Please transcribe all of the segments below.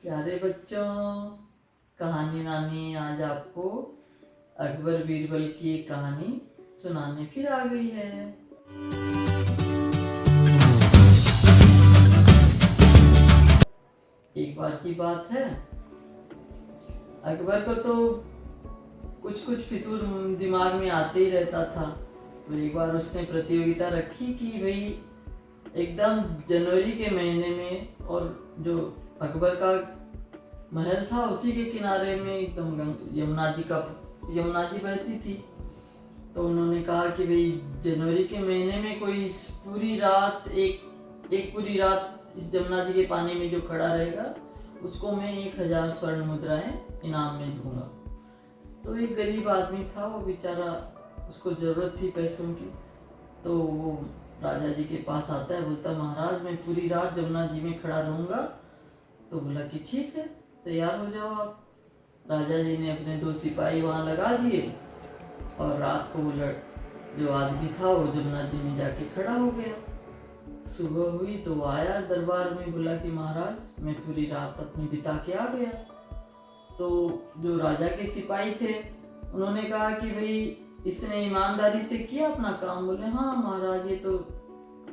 प्यारे बच्चों, कहानी नानी आज आपको अकबर बीरबल की एक कहानी सुनाने फिर आ गई है। एक बार की बात है, अकबर को तो कुछ कुछ फितूर दिमाग में आते ही रहता था। तो एक बार उसने प्रतियोगिता रखी कि भाई एकदम जनवरी के महीने में, और जो अकबर का महल था उसी के किनारे में एकदम यमुना जी बहती थी। तो उन्होंने कहा कि भाई जनवरी के महीने में कोई इस पूरी रात एक पूरी रात इस यमुना जी के पानी में जो खड़ा रहेगा उसको मैं 1000 स्वर्ण मुद्राएं इनाम में दूंगा। तो एक गरीब आदमी था, वो बेचारा, उसको जरूरत थी पैसों की। तो वो राजा जी के पास आता है, बोलता महाराज मैं पूरी रात यमुना जी में खड़ा रहूंगा। तो बोला कि ठीक है, तैयार हो जाओ आप। राजा जी ने अपने 2 सिपाही वहाँ लगा दिए और रात को वो जो आदमी था वो यमुना जी में जाके खड़ा हो गया। सुबह हुई तो वो आया दरबार में, बोला कि महाराज मैं पूरी रात अपनी बिता के आ गया। तो जो राजा के सिपाही थे उन्होंने कहा कि भाई इसने ईमानदारी से किया अपना काम। बोले हाँ महाराज, ये तो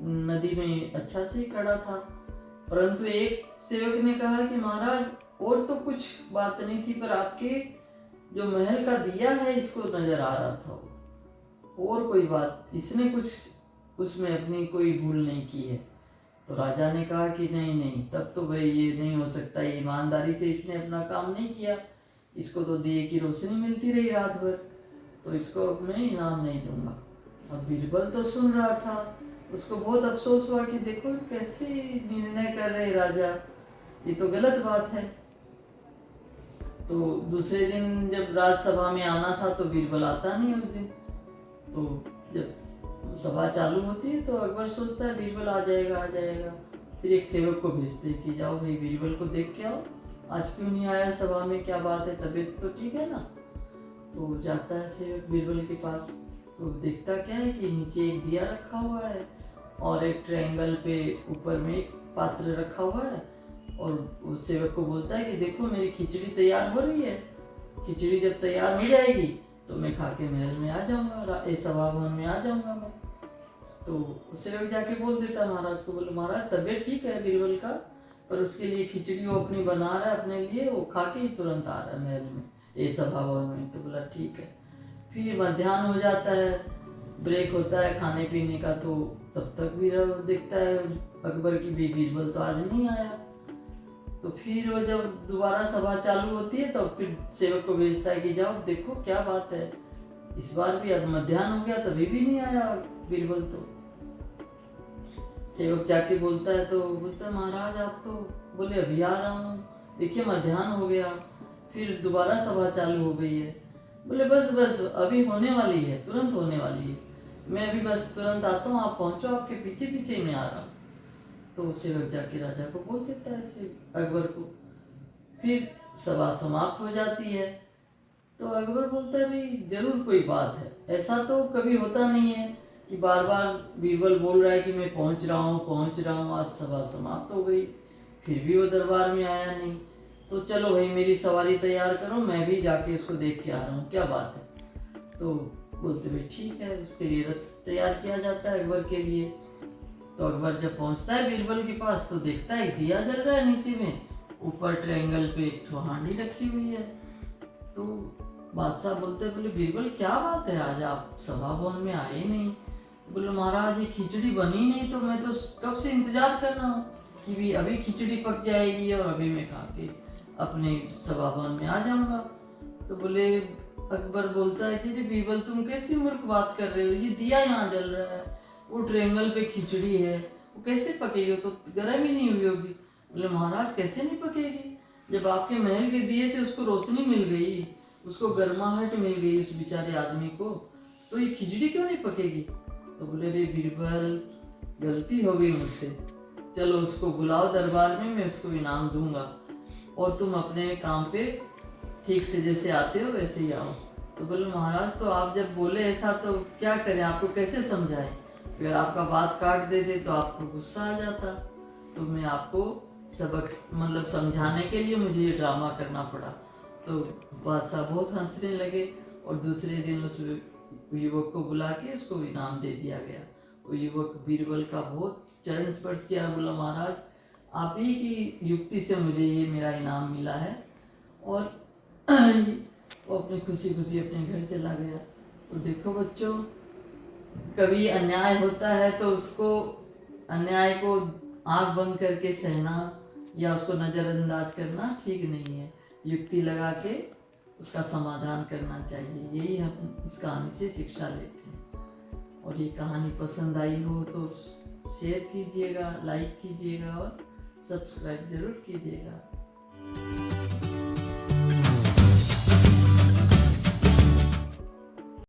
नदी में अच्छा से खड़ा था। परंतु एक सेवक ने कहा कि महाराज और तो कुछ बात नहीं थी, पर आपके जो महल का दिया है इसको नजर आ रहा था, और कोई बात, इसने कुछ उसमें अपनी कोई भूल नहीं की है। तो राजा ने कहा कि नहीं नहीं, तब तो भाई ये नहीं हो सकता, ये ईमानदारी से इसने अपना काम नहीं किया, इसको तो दिए की रोशनी मिलती रही रात भर, तो इसको मैं इनाम नहीं दूंगा। अब बीरबल तो सुन रहा था, उसको बहुत अफसोस हुआ कि देखो कैसे निर्णय कर रहे राजा, ये तो गलत बात है। तो दूसरे दिन जब राजसभा में आना था तो बीरबल आता नहीं उस दिन। तो जब सभा चालू होती है तो अकबर सोचता है बीरबल आ जाएगा। फिर एक सेवक को भेजते कि जाओ भाई बीरबल को देख के आओ, आज क्यों नहीं आया सभा में, क्या बात है, तबीयत तो ठीक है ना। तो जाता है सेवक बीरबल के पास, तो देखता क्या है कि नीचे एक दिया रखा हुआ है और एक ट्रायंगल पे ऊपर में एक पात्र रखा हुआ है। और उस सेवक को बोलता है कि देखो मेरी खिचड़ी तैयार हो रही है, खिचड़ी जब तैयार हो जाएगी तो मैं खा के महल में आ जाऊंगा, सभा भवन में आ जाऊंगा मैं। तो सेवक जाके बोल देता महाराज को, बोले महाराज तबीयत ठीक है बीरबल का, पर उसके लिए खिचड़ी वो अपनी बना रहा है अपने लिए, वो खा के ही तुरंत आ रहा है महल में, ये सभा भवन में। तो बोला ठीक है। फिर मध्याह्न हो जाता है, ब्रेक होता है खाने पीने का, तो तब तक भी देखता है अकबर की बीरबल तो आज नहीं आया। तो फिर वो जब दोबारा सभा चालू होती है तो फिर सेवक को भेजता है कि जाओ देखो क्या बात है, इस बार भी अब मध्याह्न हो गया तभी भी नहीं आया बीरबल। तो सेवक जाके बोलता है तो बोलता है महाराज आप तो बोले अभी आ रहा हूँ, देखिए मध्याह्न हो गया, फिर दोबारा सभा चालू हो गई है। बोले बस बस अभी होने वाली है, तुरंत होने वाली है, मैं अभी बस तुरंत आता हूँ, आप पहुँचो, आपके पीछे पीछे ही मैं आ रहा हूँ। तो सेवक जाके राजा को बोल देता है ऐसे अकबर को। फिर सभा समाप्त हो जाती है। तो अकबर बोलता है भाई जरूर कोई बात है, ऐसा तो कभी होता नहीं है कि बार बार बीरबल बोल रहा है कि मैं पहुंच रहा हूँ, आज सभा समाप्त हो गई फिर भी वो दरबार में आया नहीं। तो चलो भाई मेरी सवारी तैयार करो, मैं भी जाके उसको देख के आ रहा हूँ, क्या बात है। तो बोलते भाई ठीक है, उसके लिए रथ तैयार किया जाता है अकबर के लिए। तो अकबर जब पहुंचता है बीरबल के पास तो देखता है दिया जल रहा है नीचे में, ऊपर ट्रायंगल पे एक हांडी रखी हुई है। तो बादशाह बोलते बोले बीरबल क्या बात है, आज आप सभा भवन में आए नहीं। तो बोले महाराज ये खिचड़ी बनी नहीं, तो मैं तो कब से इंतजार कर रहा हूँ कि भी अभी खिचड़ी पक जाएगी और अभी मैं खा के अपने सभा भवन में आ जाऊंगा। तो बोले अकबर बोलता है कि बीरबल तुम कैसी मूर्ख बात कर रहे हो, ये दिया यहाँ जल रहा है, वो ट्रायंगल पे खिचड़ी है, वो कैसे पकेगी, वो तो गर्म ही नहीं हुई होगी। बोले महाराज कैसे नहीं पकेगी, जब आपके महल के दिए से उसको रोशनी मिल गई, उसको गर्माहट मिल गई उस बेचारे आदमी को, तो ये खिचड़ी क्यों नहीं पकेगी। तो बोले रे बीरबल गलती हो गई मुझसे, चलो उसको बुलाओ दरबार में, मैं उसको इनाम दूंगा और तुम अपने काम पे ठीक से जैसे आते हो वैसे ही आओ। तो बोले महाराज तो आप जब बोले ऐसा तो क्या करें, आपको कैसे समझाएं, अगर आपका बात काट देते तो आपको गुस्सा आ जाता, तो मैं आपको सबक मतलब समझाने के लिए मुझे ये ड्रामा करना पड़ा। तो बादशाह बहुत हंसने लगे और दूसरे दिन उस युवक को बुला के उसको इनाम दे दिया गया। वो युवक बीरबल का बहुत चरण स्पर्श किया, बोला महाराज आप ही की युक्ति से मुझे ये मेरा इनाम मिला है। और वो अपनी खुशी खुशी अपने घर चला गया। तो देखो बच्चों, कभी अन्याय होता है तो उसको अन्याय को आंख बंद करके सहना या उसको नज़रअंदाज करना ठीक नहीं है। युक्ति लगा के उसका समाधान करना चाहिए। यही हम इस कहानी से शिक्षा लेते हैं। और ये कहानी पसंद आई हो तो शेयर कीजिएगा, लाइक कीजिएगा और सब्सक्राइब जरूर कीजिएगा।